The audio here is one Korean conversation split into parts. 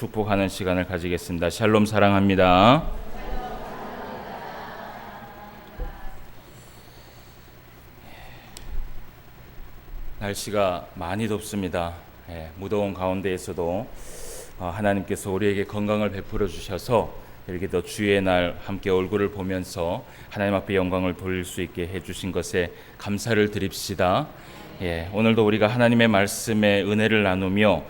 축복하는 시간을 가지겠습니다. 샬롬 사랑합니다. 날씨가 많이 덥습니다. 무더운 가운데에서도 하나님께서 우리에게 건강을 베풀어 주셔서 이렇게 더 주의 날 함께 얼굴을 보면서 하나님 앞에 영광을 돌릴 수 있게 해주신 것에 감사를 드립시다. 오늘도 우리가 하나님의 말씀에 은혜를 나누며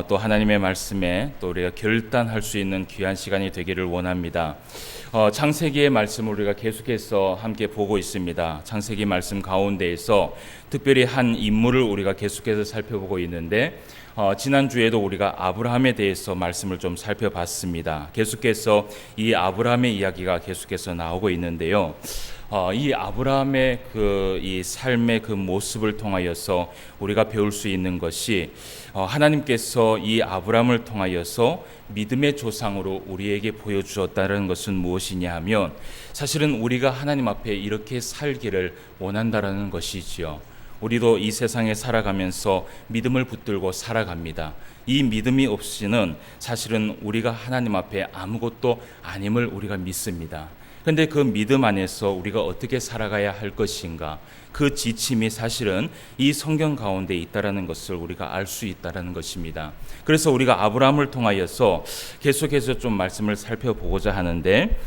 또 하나님의 말씀에 또 우리가 결단할 수 있는 귀한 시간이 되기를 원합니다. 창세기의 말씀을 우리가 계속해서 함께 보고 있습니다. 창세기 말씀 가운데에서 특별히 한 인물을 우리가 계속해서 살펴보고 있는데 지난주에도 우리가 아브라함에 대해서 말씀을 좀 살펴봤습니다. 계속해서 이 아브라함의 이야기가 계속해서 나오고 있는데요. 이 아브라함의 이 삶의 그 모습을 통하여서 우리가 배울 수 있는 것이 하나님께서 이 아브라함을 통하여서 믿음의 조상으로 우리에게 보여주었다는 것은 무엇이냐 하면 사실은 우리가 하나님 앞에 이렇게 살기를 원한다라는 것이지요. 우리도 이 세상에 살아가면서 믿음을 붙들고 살아갑니다. 이 믿음이 없이는 사실은 우리가 하나님 앞에 아무것도 아님을 우리가 믿습니다. 그런데 그 믿음 안에서 우리가 어떻게 살아가야 할 것인가, 그 지침이 사실은 이 성경 가운데 있다라는 것을 우리가 알 수 있다라는 것입니다. 그래서 우리가 아브라함을 통하여서 계속해서 좀 말씀을 살펴보고자 하는데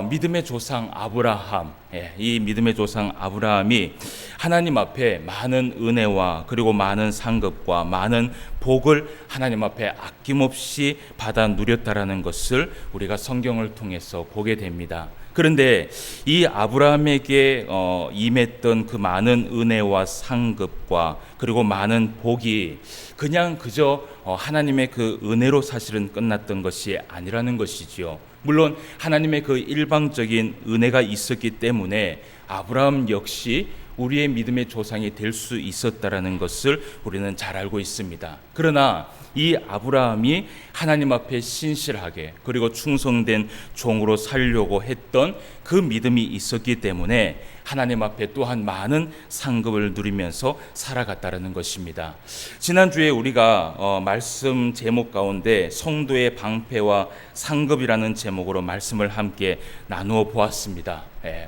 믿음의 조상 아브라함, 이 믿음의 조상 아브라함이 하나님 앞에 많은 은혜와 그리고 많은 상급과 많은 복을 하나님 앞에 아낌없이 받아 누렸다라는 것을 우리가 성경을 통해서 보게 됩니다. 그런데 이 아브라함에게 임했던 그 많은 은혜와 상급과 그리고 많은 복이 그냥 그저 하나님의 그 은혜로 사실은 끝났던 것이 아니라는 것이지요. 물론 하나님의 그 일방적인 은혜가 있었기 때문에 아브라함 역시 우리의 믿음의 조상이 될 수 있었다라는 것을 우리는 잘 알고 있습니다. 그러나 이 아브라함이 하나님 앞에 신실하게 그리고 충성된 종으로 살려고 했던 그 믿음이 있었기 때문에 하나님 앞에 또한 많은 상급을 누리면서 살아갔다는 것입니다. 지난주에 우리가 말씀 제목 가운데 성도의 방패와 상급이라는 제목으로 말씀을 함께 나누어 보았습니다.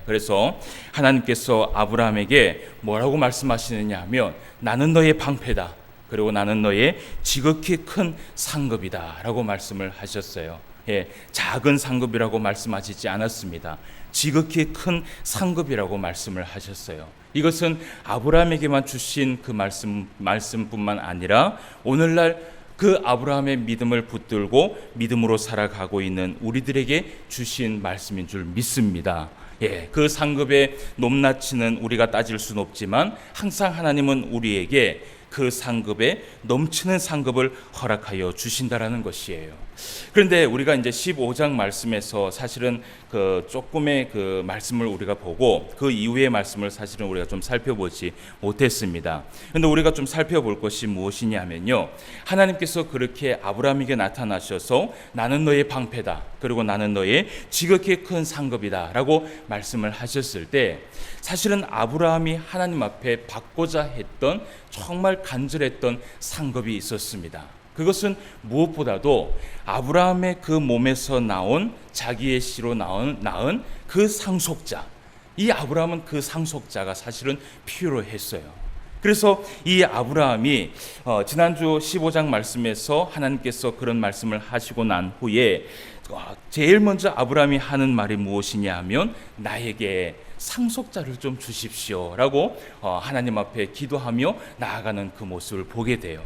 그래서 하나님께서 아브라함에게 뭐라고 말씀하시느냐 하면 나는 너의 방패다. 그리고 나는 너의 지극히 큰 상급이다 라고 말씀을 하셨어요. 작은 상급이라고 말씀하시지 않았습니다. 지극히 큰 상급이라고 말씀을 하셨어요. 이것은 아브라함에게만 주신 그 말씀뿐만 아니라 오늘날 그 아브라함의 믿음을 붙들고 믿음으로 살아가고 있는 우리들에게 주신 말씀인 줄 믿습니다. 그 상급의 높낮이는 우리가 따질 수는 없지만 항상 하나님은 우리에게 그 상급에 넘치는 상급을 허락하여 주신다라는 것이에요. 그런데 우리가 이제 15장 말씀에서 사실은 그 조금의 그 말씀을 우리가 보고 그 이후의 말씀을 사실은 우리가 좀 살펴보지 못했습니다. 그런데 우리가 좀 살펴볼 것이 무엇이냐면요, 하나님께서 그렇게 아브라함에게 나타나셔서 나는 너의 방패다, 그리고 나는 너의 지극히 큰 상급이다 라고 말씀을 하셨을 때 사실은 아브라함이 하나님 앞에 받고자 했던 정말 간절했던 상급이 있었습니다. 그것은 무엇보다도 아브라함의 그 몸에서 나온 자기의 씨로 낳은 그 상속자, 이 아브라함은 그 상속자가 사실은 필요했어요. 그래서 이 아브라함이 지난주 15장 말씀에서 하나님께서 그런 말씀을 하시고 난 후에 제일 먼저 아브라함이 하는 말이 무엇이냐 하면 나에게 상속자를 좀 주십시오 라고 하나님 앞에 기도하며 나아가는 그 모습을 보게 돼요.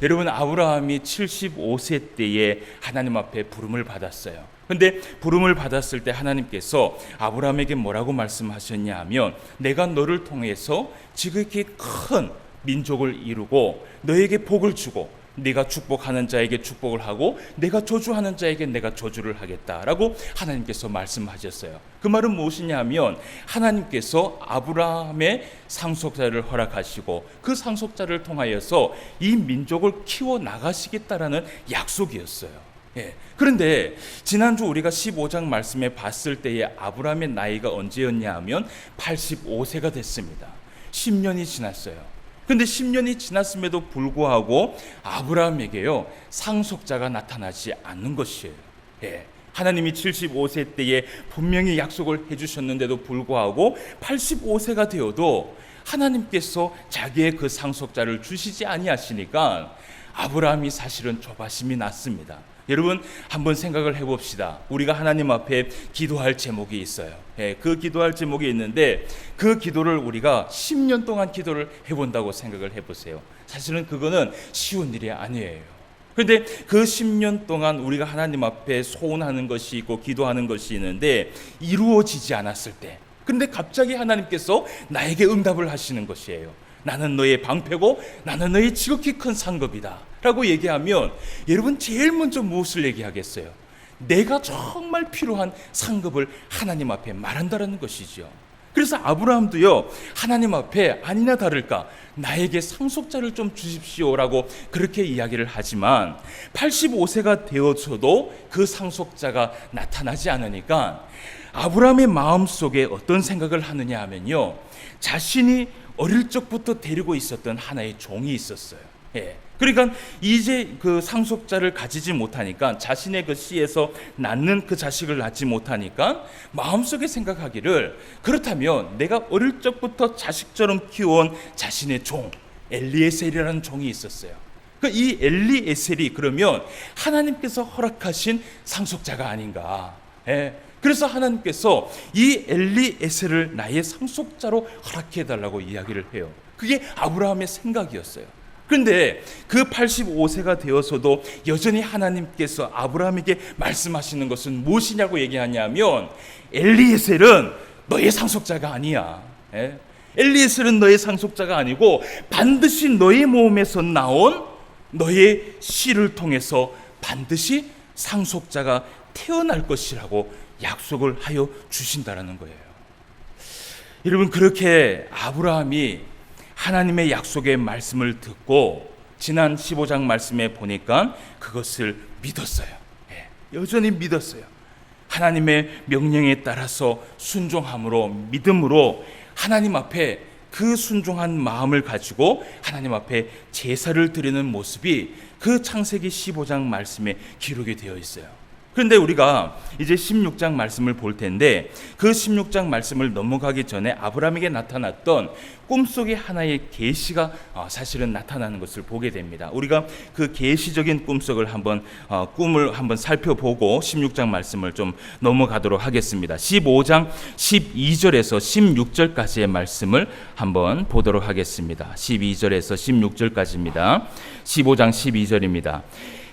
여러분, 아브라함이 75세 때에 하나님 앞에 부름을 받았어요. 그런데 부름을 받았을 때 하나님께서 아브라함에게 뭐라고 말씀하셨냐 하면 내가 너를 통해서 지극히 큰 민족을 이루고 너에게 복을 주고 네가 축복하는 자에게 축복을 하고 내가 저주하는 자에게 내가 저주를 하겠다라고 하나님께서 말씀하셨어요. 그 말은 무엇이냐 하면 하나님께서 아브라함의 상속자를 허락하시고 그 상속자를 통하여서 이 민족을 키워나가시겠다라는 약속이었어요. 그런데 지난주 우리가 15장 말씀에 봤을 때에 아브라함의 나이가 언제였냐 하면 85세가 됐습니다. 10년이 지났어요. 근데 10년이 지났음에도 불구하고 아브라함에게요 상속자가 나타나지 않는 것이에요. 예. 하나님이 75세 때에 분명히 약속을 해주셨는데도 불구하고 85세가 되어도 하나님께서 자기의 그 상속자를 주시지 아니하시니까 아브라함이 사실은 조바심이 났습니다. 여러분 한번 생각을 해봅시다. 우리가 하나님 앞에 기도할 제목이 있어요. 그 기도할 제목이 있는데 그 기도를 우리가 10년 동안 기도를 해본다고 생각을 해보세요. 사실은 그거는 쉬운 일이 아니에요. 그런데 그 10년 동안 우리가 하나님 앞에 소원하는 것이 있고 기도하는 것이 있는데 이루어지지 않았을 때, 그런데 갑자기 하나님께서 나에게 응답을 하시는 것이에요. 나는 너의 방패고 나는 너의 지극히 큰 상급이다 라고 얘기하면 여러분 제일 먼저 무엇을 얘기하겠어요? 내가 정말 필요한 상급을 하나님 앞에 말한다는 것이죠. 그래서 아브라함도요 하나님 앞에 아니나 다를까 나에게 상속자를 좀 주십시오라고 그렇게 이야기를 하지만 85세가 되어서도 그 상속자가 나타나지 않으니까 아브라함의 마음속에 어떤 생각을 하느냐 하면요, 자신이 어릴 적부터 데리고 있었던 하나의 종이 있었어요. 그러니까 이제 그 상속자를 가지지 못하니까, 자신의 그 씨에서 낳는 그 자식을 낳지 못하니까 마음속에 생각하기를, 그렇다면 내가 어릴 적부터 자식처럼 키워온 자신의 종 엘리에셀이라는 종이 있었어요. 이 엘리에셀이 그러면 하나님께서 허락하신 상속자가 아닌가. 그래서 하나님께서 이 엘리에셀을 나의 상속자로 허락해달라고 이야기를 해요. 그게 아브라함의 생각이었어요. 그런데 그 85세가 되어서도 여전히 하나님께서 아브라함에게 말씀하시는 것은 무엇이냐고 얘기하냐면, 엘리에셀은 너의 상속자가 아니야. 엘리에셀은 너의 상속자가 아니고 반드시 너의 몸에서 나온 너의 씨를 통해서 반드시 상속자가 태어날 것이라고 약속을 하여 주신다라는 거예요. 여러분, 그렇게 아브라함이 하나님의 약속의 말씀을 듣고 지난 15장 말씀에 보니까 그것을 믿었어요. 여전히 믿었어요. 하나님의 명령에 따라서 순종함으로, 믿음으로 하나님 앞에 그 순종한 마음을 가지고 하나님 앞에 제사를 드리는 모습이 그 창세기 15장 말씀에 기록이 되어 있어요. 그런데 우리가 이제 16장 말씀을 볼 텐데, 그 16장 말씀을 넘어가기 전에 아브라함에게 나타났던 꿈속의 하나의 계시가 사실은 나타나는 것을 보게 됩니다. 우리가 그 계시적인 꿈속을 꿈을 한번 살펴보고 16장 말씀을 좀 넘어가도록 하겠습니다. 15장 12절에서 16절까지의 말씀을 한번 보도록 하겠습니다. 12절에서 16절까지입니다. 15장 12절입니다.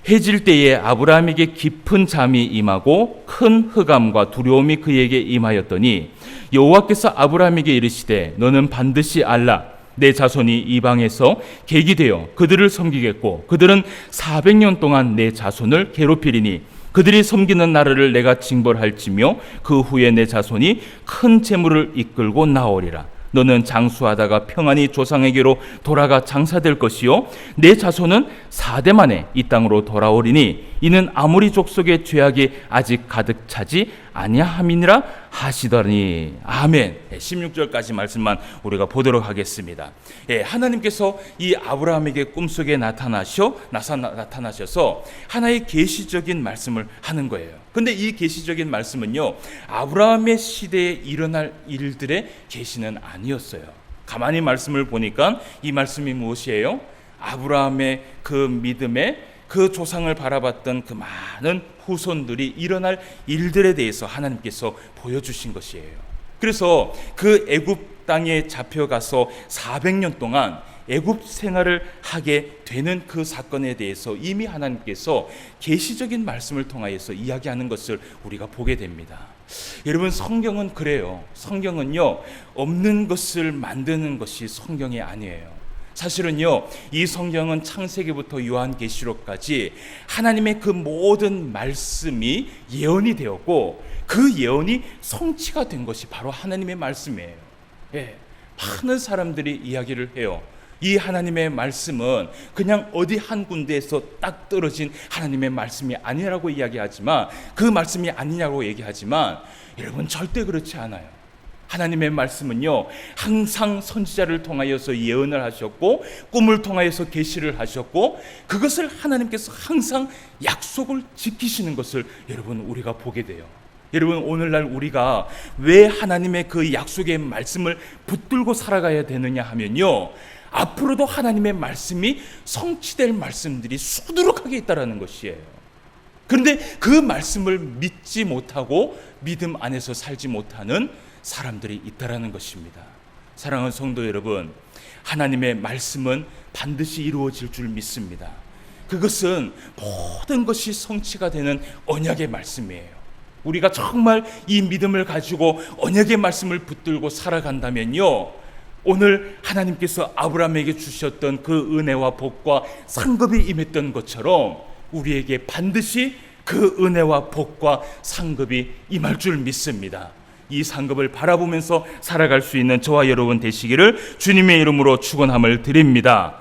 해질 때에 아브라함에게 깊은 잠이 임하고 큰 흑암과 두려움이 그에게 임하였더니 여호와께서 아브라함에게 이르시되 너는 반드시 알라. 내 자손이 이방에서 객이 되어 그들을 섬기겠고 그들은 400년 동안 내 자손을 괴롭히리니 그들이 섬기는 나라를 내가 징벌할지며 그 후에 내 자손이 큰 재물을 이끌고 나오리라. 너는 장수하다가 평안히 조상에게로 돌아가 장사될 것이요 내 자손은 4대 만에 이 땅으로 돌아오리니 이는 아모리 족속의 죄악이 아직 가득 차지 아니함이니라 하시더니. 아멘. 16절까지 말씀만 우리가 보도록 하겠습니다. 하나님께서 이 아브라함에게 꿈속에 나타나셔서 하나의 계시적인 말씀을 하는 거예요. 근데 이 계시적인 말씀은요, 아브라함의 시대에 일어날 일들의 계시는 아니었어요. 가만히 말씀을 보니까 이 말씀이 무엇이에요? 아브라함의 그 믿음에 그 조상을 바라봤던 그 많은 후손들이 일어날 일들에 대해서 하나님께서 보여주신 것이에요. 그래서 그 애굽 땅에 잡혀가서 400년 동안 애굽 생활을 하게 되는 그 사건에 대해서 이미 하나님께서 계시적인 말씀을 통하여서 이야기하는 것을 우리가 보게 됩니다. 여러분, 성경은 그래요. 성경은요, 없는 것을 만드는 것이 성경이 아니에요. 사실은요, 이 성경은 창세기부터 요한계시록까지 하나님의 그 모든 말씀이 예언이 되었고 그 예언이 성취가 된 것이 바로 하나님의 말씀이에요. 많은 사람들이 이야기를 해요. 이 하나님의 말씀은 그냥 어디 한 군데에서 딱 떨어진 하나님의 말씀이 아니라고 이야기하지만, 그 말씀이 아니냐고 얘기하지만 여러분, 절대 그렇지 않아요. 하나님의 말씀은요, 항상 선지자를 통하여서 예언을 하셨고 꿈을 통하여서 계시를 하셨고 그것을 하나님께서 항상 약속을 지키시는 것을 여러분 우리가 보게 돼요. 여러분, 오늘날 우리가 왜 하나님의 그 약속의 말씀을 붙들고 살아가야 되느냐 하면요, 앞으로도 하나님의 말씀이 성취될 말씀들이 수두룩하게 있다라는 것이에요. 그런데 그 말씀을 믿지 못하고 믿음 안에서 살지 못하는 사람들이 있다라는 것입니다. 사랑하는 성도 여러분, 하나님의 말씀은 반드시 이루어질 줄 믿습니다. 그것은 모든 것이 성취가 되는 언약의 말씀이에요. 우리가 정말 이 믿음을 가지고 언약의 말씀을 붙들고 살아간다면요, 오늘 하나님께서 아브라함에게 주셨던 그 은혜와 복과 상급이 임했던 것처럼 우리에게 반드시 그 은혜와 복과 상급이 임할 줄 믿습니다. 이 상급을 바라보면서 살아갈 수 있는 저와 여러분 되시기를 주님의 이름으로 축원함을 드립니다.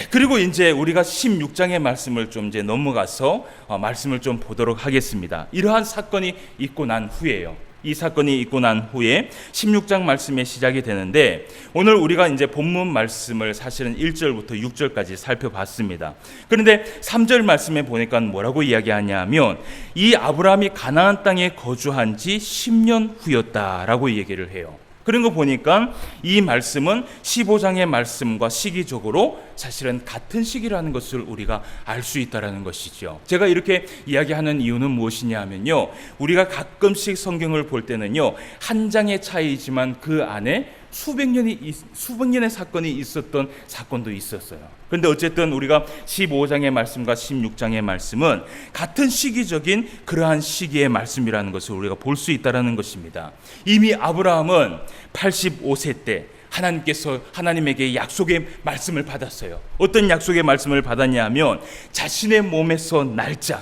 그리고 이제 우리가 16장의 말씀을 좀 이제 넘어가서 말씀을 좀 보도록 하겠습니다. 이러한 사건이 있고 난 후에요. 이 사건이 있고 난 후에 16장 말씀의 시작이 되는데, 오늘 우리가 이제 본문 말씀을 사실은 1절부터 6절까지 살펴봤습니다. 그런데 3절 말씀에 보니까 뭐라고 이야기하냐면, 이 아브라함이 가나안 땅에 거주한 지 10년 후였다라고 얘기를 해요. 그런 거 보니까 이 말씀은 15장의 말씀과 시기적으로 사실은 같은 시기라는 것을 우리가 알 수 있다는 것이죠. 제가 이렇게 이야기하는 이유는 무엇이냐 하면요, 우리가 가끔씩 성경을 볼 때는요, 한 장의 차이지만 그 안에 수백 년의 사건이 있었던 사건도 있었어요. 그런데 어쨌든 우리가 15장의 말씀과 16장의 말씀은 같은 시기적인 그러한 시기의 말씀이라는 것을 우리가 볼 수 있다는 것입니다. 이미 아브라함은 85세 때 하나님께서 하나님에게 약속의 말씀을 받았어요. 어떤 약속의 말씀을 받았냐 하면, 자신의 몸에서 날짜,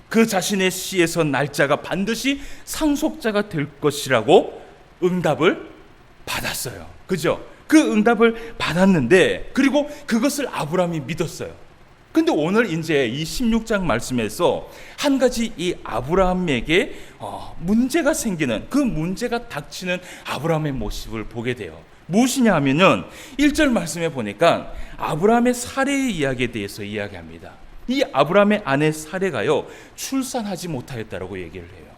그 자신의 씨에서 날짜가 반드시 상속자가 될 것이라고 응답을 받았어요. 그죠? 그 응답을 받았는데, 그리고 그것을 아브라함이 믿었어요. 근데 오늘 이제 이 16장 말씀에서 한 가지 이 아브라함에게 문제가 생기는, 그 문제가 닥치는 아브라함의 모습을 보게 돼요. 무엇이냐 하면은 1절 말씀에 보니까 아브라함의 사례의 이야기에 대해서 이야기합니다. 이 아브라함의 아내 사례가요, 출산하지 못하였다라고 얘기를 해요.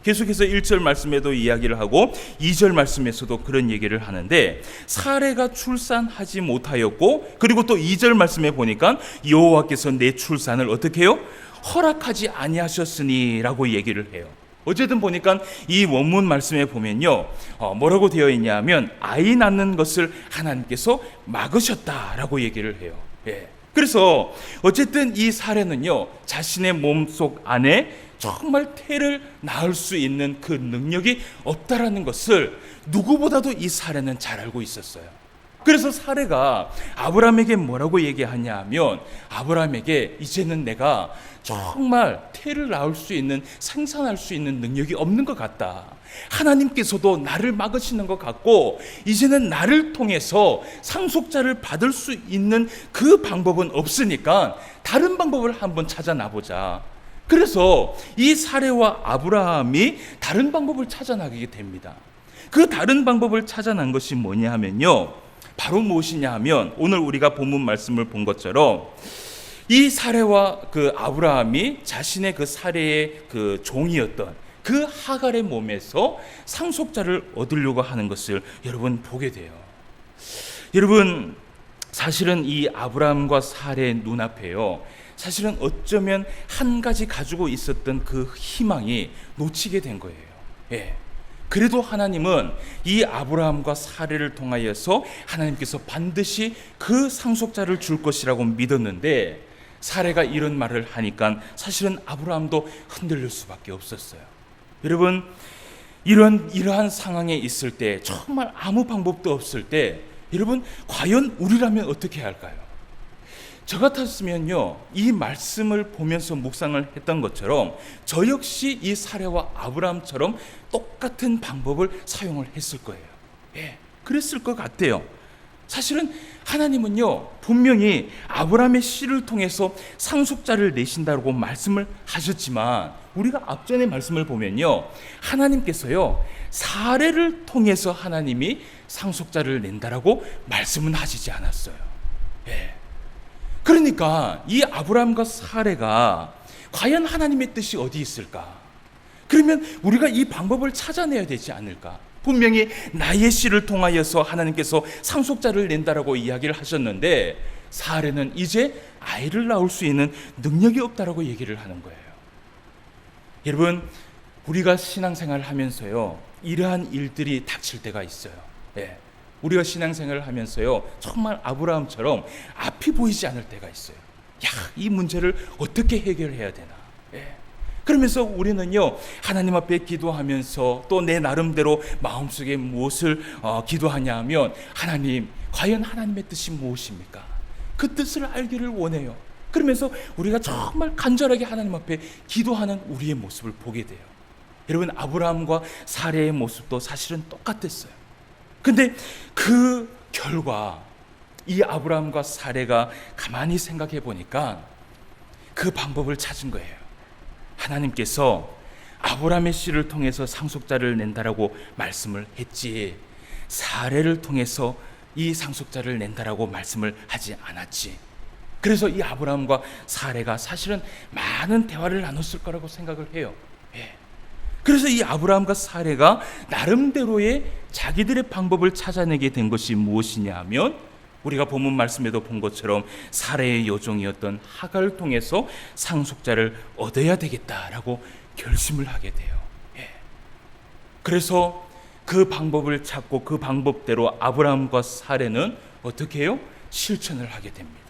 계속해서 1절 말씀에도 이야기를 하고 2절 말씀에서도 그런 얘기를 하는데, 사례가 출산하지 못하였고, 그리고 또 2절 말씀에 보니까 여호와께서 내 출산을 어떻게 해요? 허락하지 아니하셨으니 라고 얘기를 해요. 어쨌든 보니까 이 원문 말씀에 보면요, 뭐라고 되어 있냐면 아이 낳는 것을 하나님께서 막으셨다라고 얘기를 해요. 그래서 어쨌든 이 사례는요, 자신의 몸속 안에 정말 태를 낳을 수 있는 그 능력이 없다라는 것을 누구보다도 이 사례는 잘 알고 있었어요. 그래서 사례가 아브라함에게 뭐라고 얘기하냐 하면, 아브라함에게 이제는 내가 정말 태를 낳을 수 있는, 생산할 수 있는 능력이 없는 것 같다. 하나님께서도 나를 막으시는 것 같고, 이제는 나를 통해서 상속자를 받을 수 있는 그 방법은 없으니까 다른 방법을 한번 찾아나보자. 그래서 이 사례와 아브라함이 다른 방법을 찾아나게 됩니다. 그 다른 방법을 찾아난 것이 뭐냐 하면요, 바로 무엇이냐 하면 오늘 우리가 본문 말씀을 본 것처럼 이 사례와 그 아브라함이 자신의 그 사례의 그 종이었던 그 하갈의 몸에서 상속자를 얻으려고 하는 것을 여러분 보게 돼요. 여러분, 사실은 이 아브라함과 사례의 눈앞에요, 사실은 어쩌면 한 가지 가지고 있었던 그 희망이 놓치게 된 거예요. 그래도 하나님은 이 아브라함과 사례를 통하여서 하나님께서 반드시 그 상속자를 줄 것이라고 믿었는데, 사례가 이런 말을 하니까 사실은 아브라함도 흔들릴 수밖에 없었어요. 여러분, 이러한 상황에 있을 때, 정말 아무 방법도 없을 때, 여러분, 과연 우리라면 어떻게 할까요? 저 같았으면요, 이 말씀을 보면서 묵상을 했던 것처럼 저 역시 이 사례와 아브라함처럼 똑같은 방법을 사용을 했을 거예요. 그랬을 것 같아요. 사실은 하나님은요, 분명히 아브라함의 씨를 통해서 상속자를 내신다고 말씀을 하셨지만, 우리가 앞전의 말씀을 보면요, 하나님께서요, 사례를 통해서 하나님이 상속자를 낸다라고 말씀은 하시지 않았어요. 예. 그러니까 이 아브라함과 사례가 과연 하나님의 뜻이 어디 있을까? 그러면 우리가 이 방법을 찾아내야 되지 않을까? 분명히 나의 씨를 통하여서 하나님께서 상속자를 낸다라고 이야기를 하셨는데, 사례는 이제 아이를 낳을 수 있는 능력이 없다라고 얘기를 하는 거예요. 여러분, 우리가 신앙생활을 하면서요, 이러한 일들이 닥칠 때가 있어요. 예. 우리가 신앙생활을 하면서요, 정말 아브라함처럼 앞이 보이지 않을 때가 있어요. 야, 이 문제를 어떻게 해결해야 되나? 예. 그러면서 우리는요, 하나님 앞에 기도하면서 또 내 나름대로 마음속에 무엇을 기도하냐 하면, 하나님, 과연 하나님의 뜻이 무엇입니까? 그 뜻을 알기를 원해요. 그러면서 우리가 정말 간절하게 하나님 앞에 기도하는 우리의 모습을 보게 돼요. 여러분, 아브라함과 사례의 모습도 사실은 똑같았어요. 근데 그 결과, 이 아브라함과 사례가 가만히 생각해 보니까 그 방법을 찾은 거예요. 하나님께서 아브라함의 씨를 통해서 상속자를 낸다라고 말씀을 했지, 사례를 통해서 이 상속자를 낸다라고 말씀을 하지 않았지. 그래서 이 아브라함과 사례가 사실은 많은 대화를 나눴을 거라고 생각을 해요. 예. 그래서 이 아브라함과 사례가 나름대로의 자기들의 방법을 찾아내게 된 것이 무엇이냐 하면, 우리가 본문 말씀에도 본 것처럼 사례의 여종이었던 하갈을 통해서 상속자를 얻어야 되겠다라고 결심을 하게 돼요. 예. 그래서 그 방법을 찾고 그 방법대로 아브라함과 사례는 어떻게 해요? 실천을 하게 됩니다.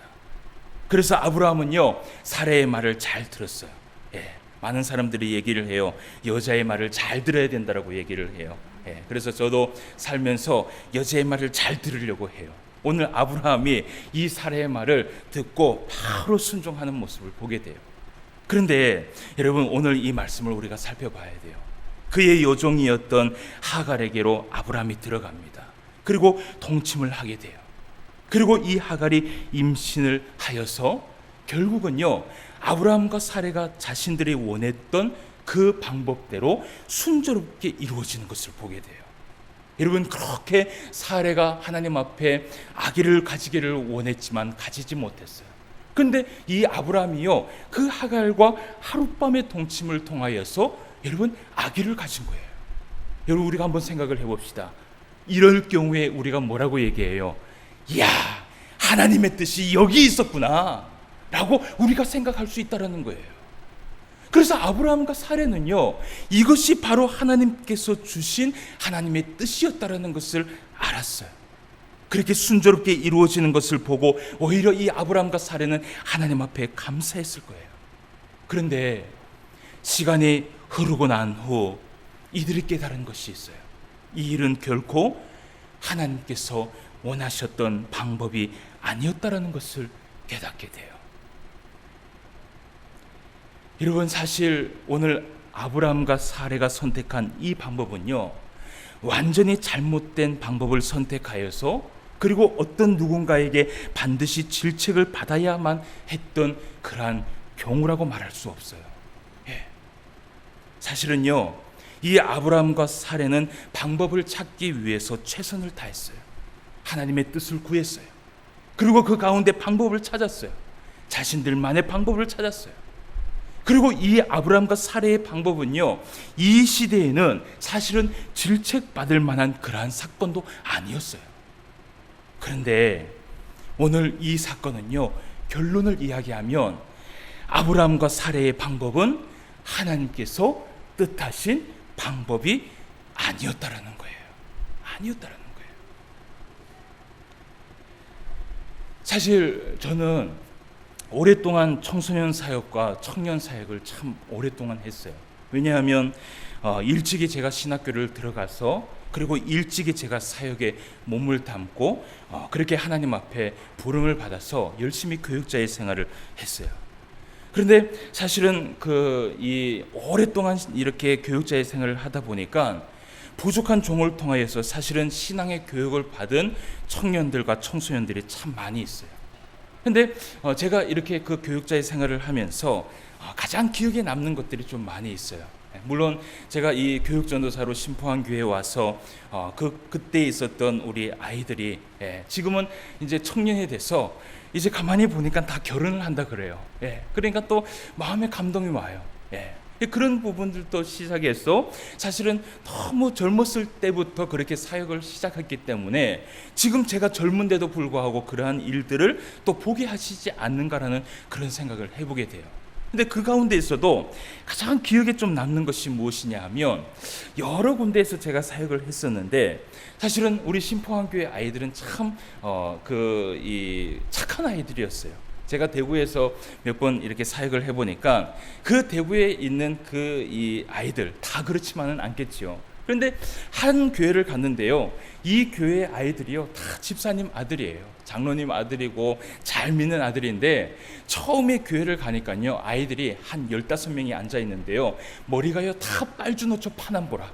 그래서 아브라함은요, 사례의 말을 잘 들었어요. 예. 많은 사람들이 얘기를 해요. 여자의 말을 잘 들어야 된다라고 얘기를 해요. 예. 그래서 저도 살면서 여자의 말을 잘 들으려고 해요. 오늘 아브라함이 이 사례의 말을 듣고 바로 순종하는 모습을 보게 돼요. 그런데 여러분, 오늘 이 말씀을 우리가 살펴봐야 돼요. 그의 여종이었던 하갈에게로 아브라함이 들어갑니다. 그리고 동침을 하게 돼요. 그리고 이 하갈이 임신을 하여서 결국은요, 아브라함과 사례가 자신들이 원했던 그 방법대로 순조롭게 이루어지는 것을 보게 돼요. 여러분, 그렇게 사례가 하나님 앞에 아기를 가지기를 원했지만 가지지 못했어요. 그런데 이 아브라함이요, 그 하갈과 하룻밤의 동침을 통하여서 여러분 아기를 가진 거예요. 여러분, 우리가 한번 생각을 해봅시다. 이럴 경우에 우리가 뭐라고 얘기해요? 이야, 하나님의 뜻이 여기 있었구나 라고 우리가 생각할 수 있다는 거예요. 그래서 아브라함과 사례는요, 이것이 바로 하나님께서 주신 하나님의 뜻이었다라는 것을 알았어요. 그렇게 순조롭게 이루어지는 것을 보고 오히려 이 아브라함과 사례는 하나님 앞에 감사했을 거예요. 그런데 시간이 흐르고 난 후 이들이 깨달은 것이 있어요. 이 일은 결코 하나님께서 원하셨던 방법이 아니었다라는 것을 깨닫게 돼요. 여러분, 사실 오늘 아브라함과 사례가 선택한 이 방법은요, 완전히 잘못된 방법을 선택하여서, 그리고 어떤 누군가에게 반드시 질책을 받아야만 했던 그러한 경우라고 말할 수 없어요. 예. 사실은요, 이 아브라함과 사례는 방법을 찾기 위해서 최선을 다했어요. 하나님의 뜻을 구했어요. 그리고 그 가운데 방법을 찾았어요. 자신들만의 방법을 찾았어요. 그리고 이 아브라함과 사례의 방법은요, 이 시대에는 사실은 질책받을 만한 그러한 사건도 아니었어요. 그런데 오늘 이 사건은요, 결론을 이야기하면 아브라함과 사례의 방법은 하나님께서 뜻하신 방법이 아니었다라는 거예요. 아니었다라는 거예요. 사실 저는 오랫동안 청소년 사역과 청년 사역을 참 오랫동안 했어요. 왜냐하면 일찍이 제가 신학교를 들어가서, 그리고 일찍이 제가 사역에 몸을 담고 그렇게 하나님 앞에 부름을 받아서 열심히 교육자의 생활을 했어요. 그런데 사실은 이 오랫동안 이렇게 교육자의 생활을 하다 보니까 부족한 종을 통하여서 사실은 신앙의 교육을 받은 청년들과 청소년들이 참 많이 있어요. 근데 제가 이렇게 그 교육자의 생활을 하면서 가장 기억에 남는 것들이 좀 많이 있어요. 물론 제가 이 교육전도사로 신포한 교회에 와서 그때 있었던 우리 아이들이 지금은 이제 청년이 돼서 이제 가만히 보니까 다 결혼을 한다 그래요. 그러니까 또 마음에 감동이 와요. 그런 부분들도 시작해서 사실은 너무 젊었을 때부터 그렇게 사역을 시작했기 때문에 지금 제가 젊은데도 불구하고 그러한 일들을 또 보게 하시지 않는가라는 그런 생각을 해보게 돼요. 근데 그 가운데 있어도 가장 기억에 좀 남는 것이 무엇이냐 하면 여러 군데에서 제가 사역을 했었는데 사실은 우리 신포항교회 아이들은 참 착한 아이들이었어요. 제가 대구에서 몇 번 이렇게 사역을 해보니까 그 대구에 있는 이 아이들 다 그렇지만은 않겠지요. 그런데 한 교회를 갔는데요, 이 교회 아이들이요 다 집사님 아들이에요. 장로님 아들이고 잘 믿는 아들인데 처음에 교회를 가니까요 아이들이 한 15명이 앉아 있는데요, 머리가요 다 빨주노초 파남보라.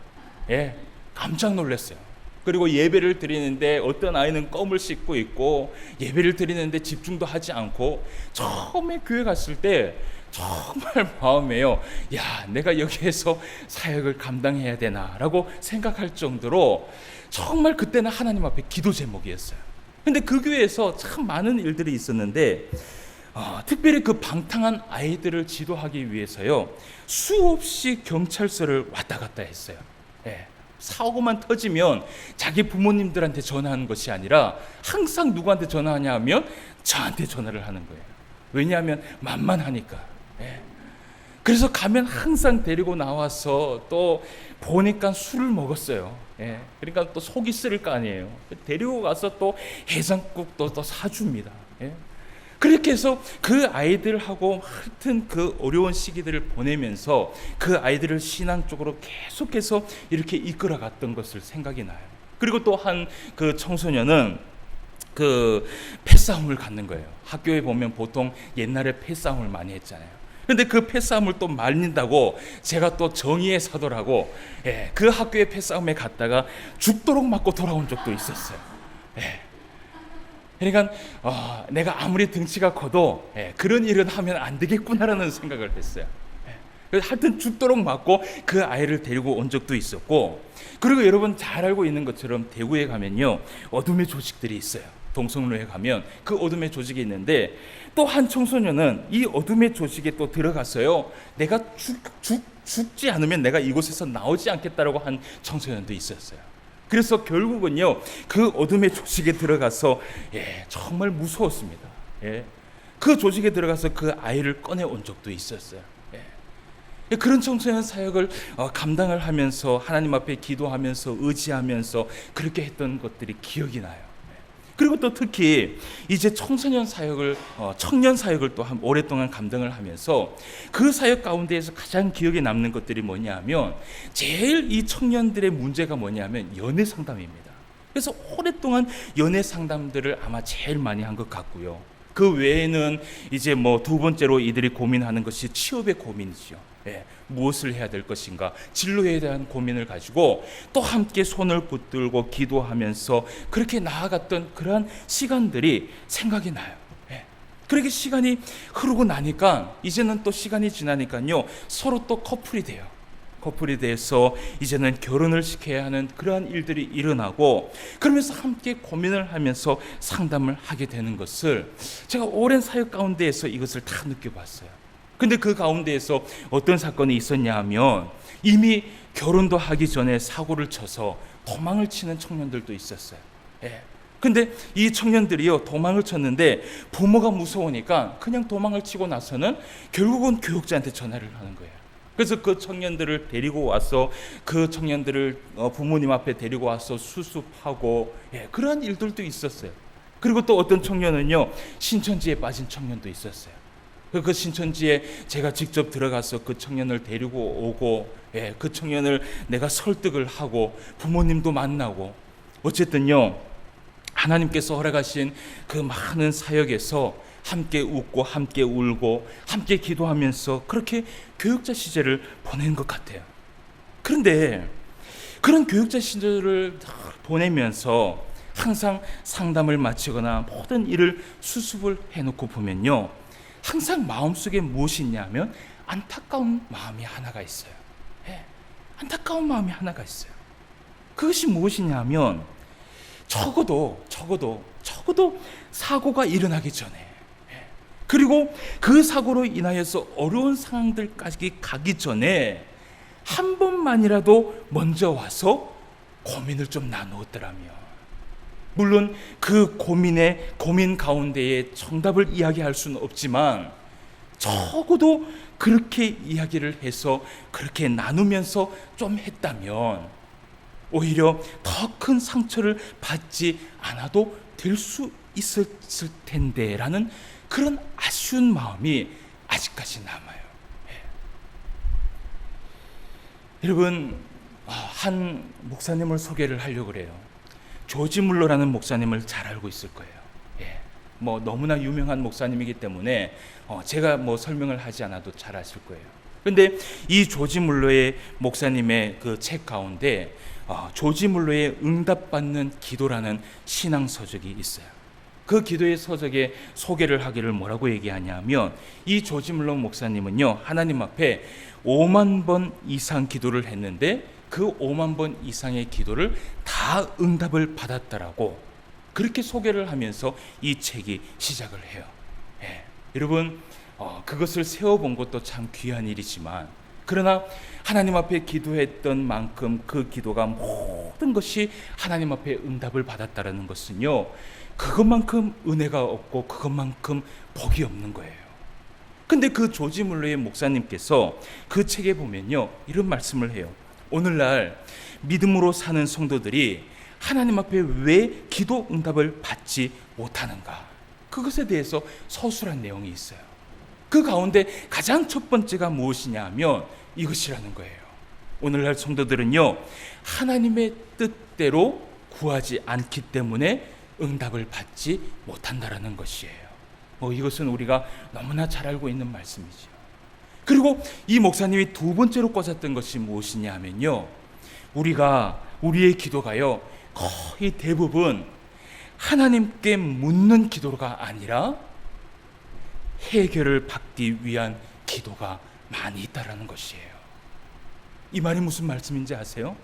깜짝 놀랐어요. 그리고 예배를 드리는데 어떤 아이는 껌을 씹고 있고 예배를 드리는데 집중도 하지 않고, 처음에 교회 갔을 때 정말 마음에요, 야 내가 여기에서 사역을 감당해야 되나라고 생각할 정도로 정말 그때는 하나님 앞에 기도 제목이었어요. 근데 그 교회에서 참 많은 일들이 있었는데 특별히 그 방탕한 아이들을 지도하기 위해서요 수없이 경찰서를 왔다 갔다 했어요. 사고만 터지면 자기 부모님들한테 전화하는 것이 아니라 항상 누구한테 전화하냐 하면 저한테 전화를 하는 거예요. 왜냐하면 만만하니까. 그래서 가면 항상 데리고 나와서 또 보니까 술을 먹었어요. 그러니까 또 속이 쓰릴 거 아니에요. 데리고 가서 또 해장국도 또 사줍니다. 그렇게 해서 그 아이들하고 하여튼 그 어려운 시기들을 보내면서 그 아이들을 신앙 쪽으로 계속해서 이렇게 이끌어 갔던 것을 생각이 나요. 그리고 또 한 그 청소년은 그 패싸움을 갖는 거예요. 학교에 보면 보통 옛날에 패싸움을 많이 했잖아요. 근데 그 패싸움을 또 말린다고 제가 또 정의의 사도라고 그 학교의 패싸움에 갔다가 죽도록 맞고 돌아온 적도 있었어요. 그러니까 내가 아무리 등치가 커도 그런 일은 하면 안 되겠구나라는 생각을 했어요. 그래서 하여튼 죽도록 맞고 그 아이를 데리고 온 적도 있었고, 그리고 여러분 잘 알고 있는 것처럼 대구에 가면요 어둠의 조직들이 있어요. 동성로에 가면 그 어둠의 조직이 있는데 또 한 청소년은 이 어둠의 조직에 또 들어가서요, 내가 죽지 않으면 내가 이곳에서 나오지 않겠다라고 한 청소년도 있었어요. 그래서 결국은요 그 어둠의 조직에 들어가서 정말 무서웠습니다. 그 조직에 들어가서 그 아이를 꺼내온 적도 있었어요. 그런 청소년 사역을 감당을 하면서 하나님 앞에 기도하면서 의지하면서 그렇게 했던 것들이 기억이 나요. 그리고 또 특히 이제 청년 사역을 또 오랫동안 감당을 하면서 그 사역 가운데에서 가장 기억에 남는 것들이 뭐냐면 제일 이 청년들의 문제가 뭐냐면 연애 상담입니다. 그래서 오랫동안 연애 상담들을 아마 제일 많이 한 것 같고요. 그 외에는 이제 두 번째로 이들이 고민하는 것이 취업의 고민이죠. 무엇을 해야 될 것인가, 진로에 대한 고민을 가지고 또 함께 손을 붙들고 기도하면서 그렇게 나아갔던 그러한 시간들이 생각이 나요. 그렇게 시간이 흐르고 나니까 이제는 또 시간이 지나니까요 서로 또 커플이 돼요. 커플이 돼서 이제는 결혼을 시켜야 하는 그러한 일들이 일어나고, 그러면서 함께 고민을 하면서 상담을 하게 되는 것을 제가 오랜 사역 가운데에서 이것을 다 느껴봤어요. 근데 그 가운데에서 어떤 사건이 있었냐 하면 이미 결혼도 하기 전에 사고를 쳐서 도망을 치는 청년들도 있었어요. 근데 이 청년들이요 도망을 쳤는데 부모가 무서우니까 그냥 도망을 치고 나서는 결국은 교육자한테 전화를 하는 거예요. 그래서 그 청년들을 데리고 와서 그 청년들을 부모님 앞에 데리고 와서 수습하고 그러한 일들도 있었어요. 그리고 또 어떤 청년은요 신천지에 빠진 청년도 있었어요. 그 신천지에 제가 직접 들어가서 그 청년을 데리고 오고 그 청년을 내가 설득을 하고 부모님도 만나고, 어쨌든요 하나님께서 허락하신 그 많은 사역에서 함께 웃고 함께 울고 함께 기도하면서 그렇게 교육자 시절을 보낸 것 같아요. 그런데 그런 교육자 시절을 보내면서 항상 상담을 마치거나 모든 일을 수습을 해놓고 보면요, 항상 마음속에 무엇이 있냐면 안타까운 마음이 하나가 있어요. 안타까운 마음이 하나가 있어요. 그것이 무엇이냐면 적어도 사고가 일어나기 전에, 그리고 그 사고로 인하여서 어려운 상황들까지 가기 전에 한 번만이라도 먼저 와서 고민을 좀 나누었더라면, 물론 그 고민 가운데에 정답을 이야기할 수는 없지만 적어도 그렇게 이야기를 해서 그렇게 나누면서 좀 했다면 오히려 더 큰 상처를 받지 않아도 될 수 있었을 텐데 라는 그런 아쉬운 마음이 아직까지 남아요. 여러분, 한 목사님을 소개를 하려고 그래요. 조지 물러라는 목사님을 잘 알고 있을 거예요. 뭐 너무나 유명한 목사님이기 때문에 제가 뭐 설명을 하지 않아도 잘 아실 거예요. 그런데 이 조지 물러의 목사님의 그 책 가운데 조지 물러의 응답받는 기도라는 신앙 서적이 있어요. 그 기도의 서적에 소개를 하기를 뭐라고 얘기하냐면, 이 조지 물러 목사님은요, 하나님 앞에 5만 번 이상 기도를 했는데 그 5만 번 이상의 기도를 다 응답을 받았다라고 그렇게 소개를 하면서 이 책이 시작을 해요. 여러분, 그것을 세워본 것도 참 귀한 일이지만, 그러나 하나님 앞에 기도했던 만큼 그 기도가 모든 것이 하나님 앞에 응답을 받았다라는 것은요, 그것만큼 은혜가 없고 그것만큼 복이 없는 거예요. 근데 그 조지 물러의 목사님께서 그 책에 보면요, 이런 말씀을 해요. 오늘날 믿음으로 사는 성도들이 하나님 앞에 왜 기도 응답을 받지 못하는가, 그것에 대해서 서술한 내용이 있어요. 그 가운데 가장 첫 번째가 무엇이냐 하면 이것이라는 거예요. 오늘날 성도들은요, 하나님의 뜻대로 구하지 않기 때문에 응답을 받지 못한다라는 것이에요. 이것은 우리가 너무나 잘 알고 있는 말씀이죠. 그리고 이 목사님이 두 번째로 꽂았던 것이 무엇이냐 하면요, 우리의 기도가요, 거의 대부분 하나님께 묻는 기도가 아니라 해결을 받기 위한 기도가 많이 있다라는 것이에요. 이 말이 무슨 말씀인지 아세요?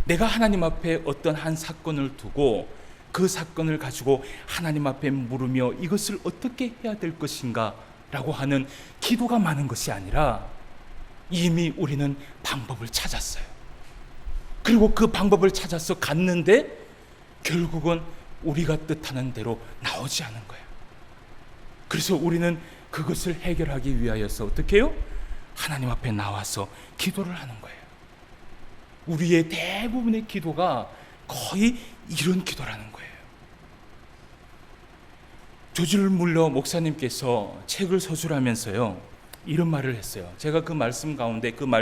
내가 하나님 앞에 어떤 한 사건을 두고 그 사건을 가지고 하나님 앞에 물으며 이것을 어떻게 해야 될 것인가 라고 하는 기도가 많은 것이 아니라, 이미 우리는 방법을 찾았어요. 그리고 그 방법을 찾아서 갔는데 결국은 우리가 뜻하는 대로 나오지 않은 거예요. 그래서 우리는 그것을 해결하기 위하여서 어떻게 해요? 하나님 앞에 나와서 기도를 하는 거예요. 우리의 대부분의 기도가 거의 이런 기도라는 거예요. 조지 물러 목사님께서 책을 서술하면서요, 이런 말을 했어요. 제가 그 말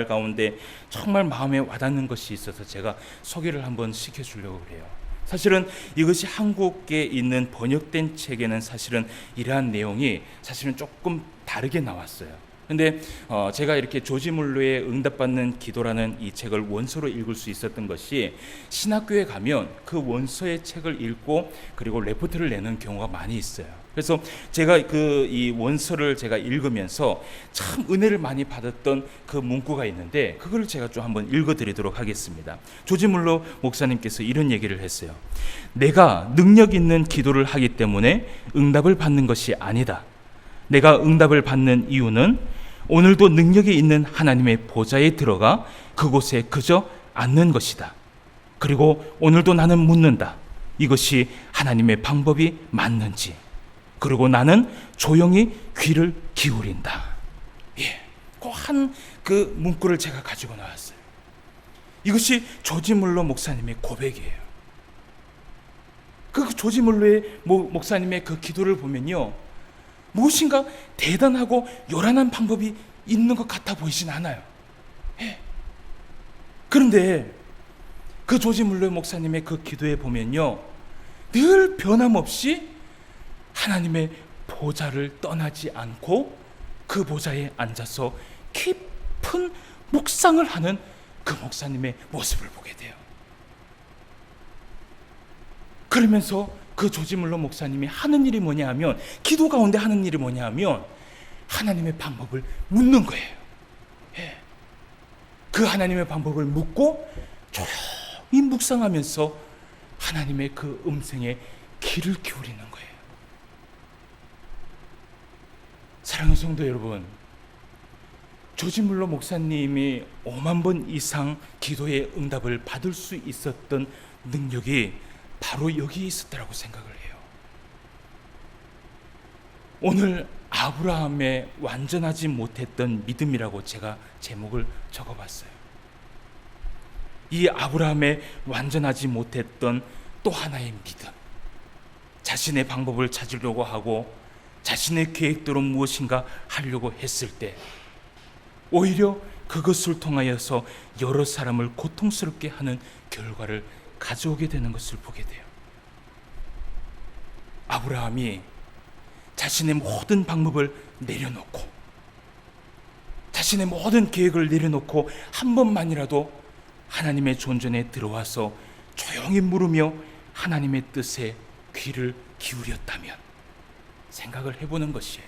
가운데 정말 마음에 와닿는 것이 있어서 제가 소개를 한번 시켜주려고 그래요. 사실은 이것이 한국에 있는 번역된 책에는 사실은 이러한 내용이 사실은 조금 다르게 나왔어요. 근데 제가 이렇게 조지 물러의 응답받는 기도라는 이 책을 원서로 읽을 수 있었던 것이, 신학교에 가면 그 원서의 책을 읽고 그리고 레포트를 내는 경우가 많이 있어요. 그래서 제가 이 원서를 제가 읽으면서 참 은혜를 많이 받았던 그 문구가 있는데, 그걸 제가 좀 한번 읽어드리도록 하겠습니다. 조지 물러 목사님께서 이런 얘기를 했어요. 내가 능력 있는 기도를 하기 때문에 응답을 받는 것이 아니다. 내가 응답을 받는 이유는 오늘도 능력이 있는 하나님의 보좌에 들어가 그곳에 그저 앉는 것이다. 그리고 오늘도 나는 묻는다. 이것이 하나님의 방법이 맞는지. 그리고 나는 조용히 귀를 기울인다. 그 문구를 제가 가지고 나왔어요. 이것이 조지 물러 목사님의 고백이에요. 그 조지 물러의 목사님의 그 기도를 보면요, 무엇인가 대단하고 요란한 방법이 있는 것 같아 보이진 않아요. 그런데 그 조지 물러 목사님의 그 기도에 보면요, 늘 변함없이 하나님의 보좌를 떠나지 않고 그 보좌에 앉아서 깊은 묵상을 하는 그 목사님의 모습을 보게 돼요. 그러면서 그 조지물러 목사님이 하는 일이 뭐냐 하면, 기도 가운데 하는 일이 뭐냐 하면 하나님의 방법을 묻는 거예요. 그 하나님의 방법을 묻고 조용히 묵상하면서 하나님의 그 음성에 귀를 기울이는 거예요. 사랑하는 성도 여러분, 조지물러 목사님이 5만 번 이상 기도의 응답을 받을 수 있었던 능력이 바로 여기에 있었다고 생각을 해요. 오늘 아브라함의 완전하지 못했던 믿음이라고 제가 제목을 적어봤어요. 이 아브라함의 완전하지 못했던 또 하나의 믿음, 자신의 방법을 찾으려고 하고 자신의 계획대로 무엇인가 하려고 했을 때 오히려 그것을 통하여서 여러 사람을 고통스럽게 하는 결과를 가져오게 되는 것을 보게 돼요. 아브라함이 자신의 모든 방법을 내려놓고 자신의 모든 계획을 내려놓고 한 번만이라도 하나님의 존전에 들어와서 조용히 물으며 하나님의 뜻에 귀를 기울였다면, 생각을 해보는 것이에요.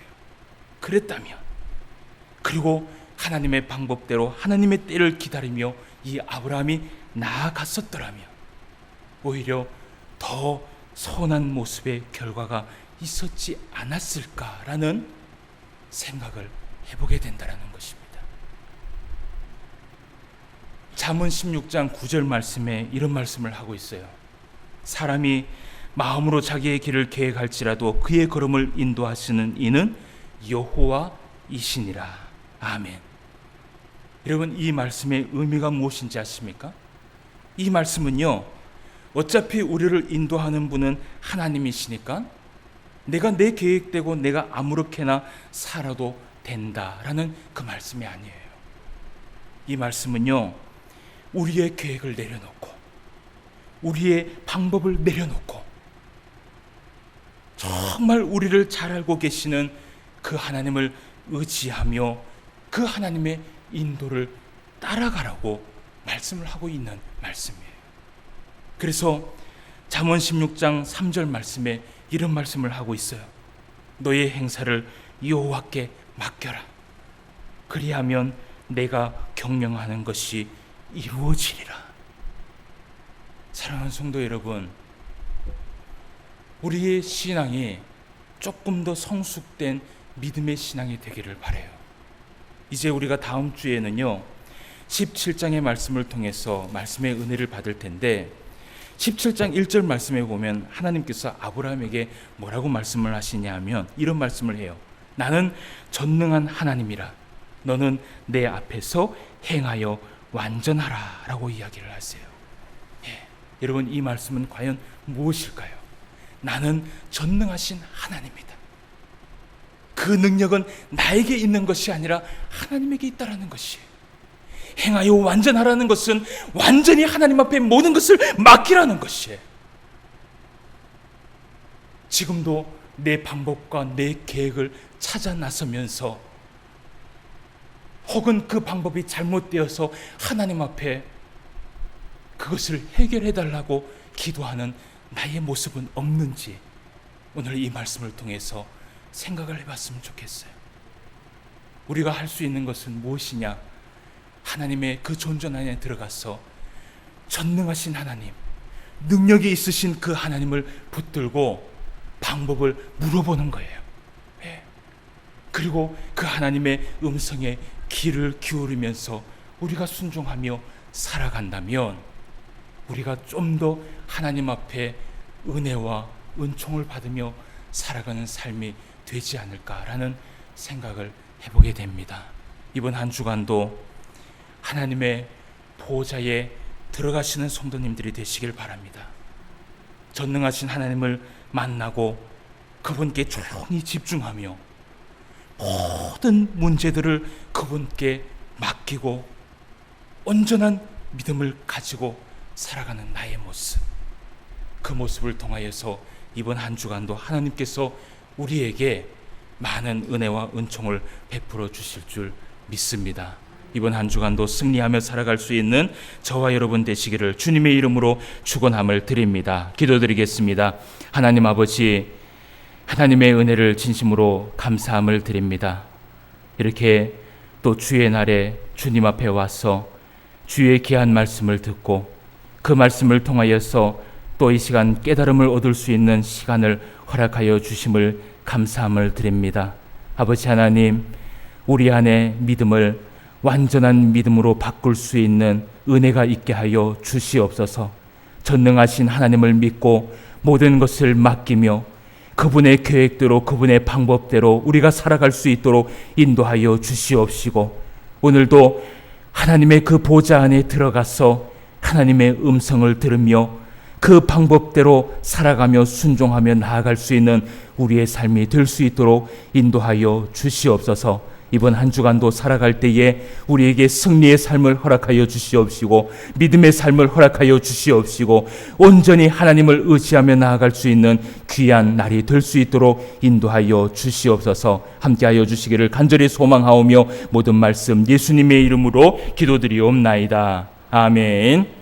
그랬다면, 그리고 하나님의 방법대로 하나님의 때를 기다리며 이 아브라함이 나아갔었더라면 오히려 더 선한 모습의 결과가 있었지 않았을까라는 생각을 해보게 된다는 것입니다. 잠언 16장 9절 말씀에 이런 말씀을 하고 있어요. 사람이 마음으로 자기의 길을 계획할지라도 그의 걸음을 인도하시는 이는 여호와이시니라. 아멘. 여러분, 이 말씀의 의미가 무엇인지 아십니까? 이 말씀은요, 어차피 우리를 인도하는 분은 하나님이시니까 내가 내 계획대로 내가 아무렇게나 살아도 된다라는 그 말씀이 아니에요. 이 말씀은요, 우리의 계획을 내려놓고 우리의 방법을 내려놓고 정말 우리를 잘 알고 계시는 그 하나님을 의지하며 그 하나님의 인도를 따라가라고 말씀을 하고 있는 말씀이에요. 그래서 잠언 16장 3절 말씀에 이런 말씀을 하고 있어요. 너의 행사를 여호와께 맡겨라. 그리하면 내가 경영하는 것이 이루어지리라. 사랑하는 성도 여러분, 우리의 신앙이 조금 더 성숙된 믿음의 신앙이 되기를 바라요. 이제 우리가 다음 주에는요 17장의 말씀을 통해서 말씀의 은혜를 받을 텐데, 17장 1절 말씀에 보면 하나님께서 아브라함에게 뭐라고 말씀을 하시냐 하면 이런 말씀을 해요. 나는 전능한 하나님이라. 너는 내 앞에서 행하여 완전하라 라고 이야기를 하세요. 여러분, 이 말씀은 과연 무엇일까요? 나는 전능하신 하나님이다. 그 능력은 나에게 있는 것이 아니라 하나님에게 있다라는 것이에요. 행하여 완전하라는 것은 완전히 하나님 앞에 모든 것을 맡기라는 것이에요. 지금도 내 방법과 내 계획을 찾아 나서면서 혹은 그 방법이 잘못되어서 하나님 앞에 그것을 해결해 달라고 기도하는 나의 모습은 없는지 오늘 이 말씀을 통해서 생각을 해봤으면 좋겠어요. 우리가 할 수 있는 것은 무엇이냐? 하나님의 그 존전 안에 들어가서 전능하신 하나님, 능력이 있으신 그 하나님을 붙들고 방법을 물어보는 거예요. 그리고 그 하나님의 음성에 귀를 기울이면서 우리가 순종하며 살아간다면 우리가 좀 더 하나님 앞에 은혜와 은총을 받으며 살아가는 삶이 되지 않을까라는 생각을 해보게 됩니다. 이번 한 주간도 하나님의 보좌에 들어가시는 성도님들이 되시길 바랍니다. 전능하신 하나님을 만나고 그분께 조용히 집중하며 모든 문제들을 그분께 맡기고 온전한 믿음을 가지고 살아가는 나의 모습, 그 모습을 통하여서 이번 한 주간도 하나님께서 우리에게 많은 은혜와 은총을 베풀어 주실 줄 믿습니다. 이번 한 주간도 승리하며 살아갈 수 있는 저와 여러분 되시기를 주님의 이름으로 축원함을 드립니다. 기도드리겠습니다. 하나님 아버지, 하나님의 은혜를 진심으로 감사함을 드립니다. 이렇게 또 주의 날에 주님 앞에 와서 주의 귀한 말씀을 듣고 그 말씀을 통하여서 또 이 시간 깨달음을 얻을 수 있는 시간을 허락하여 주심을 감사함을 드립니다. 아버지 하나님, 우리 안에 믿음을 완전한 믿음으로 바꿀 수 있는 은혜가 있게 하여 주시옵소서. 전능하신 하나님을 믿고 모든 것을 맡기며 그분의 계획대로 그분의 방법대로 우리가 살아갈 수 있도록 인도하여 주시옵시고, 오늘도 하나님의 그 보좌 안에 들어가서 하나님의 음성을 들으며 그 방법대로 살아가며 순종하며 나아갈 수 있는 우리의 삶이 될 수 있도록 인도하여 주시옵소서. 이번 한 주간도 살아갈 때에 우리에게 승리의 삶을 허락하여 주시옵시고 믿음의 삶을 허락하여 주시옵시고 온전히 하나님을 의지하며 나아갈 수 있는 귀한 날이 될 수 있도록 인도하여 주시옵소서. 함께하여 주시기를 간절히 소망하오며 모든 말씀 예수님의 이름으로 기도드리옵나이다. 아멘.